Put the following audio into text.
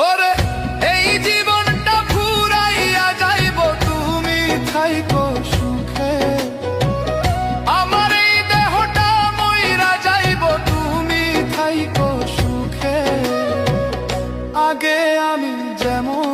ওরে এই জীবনটা ফুরাইয়া যাইব, তুমি থাইকো সুখে। আমার এই দেহটা মইরা যাইব, তুমি থাইকো সুখে। আগে আমি যেমন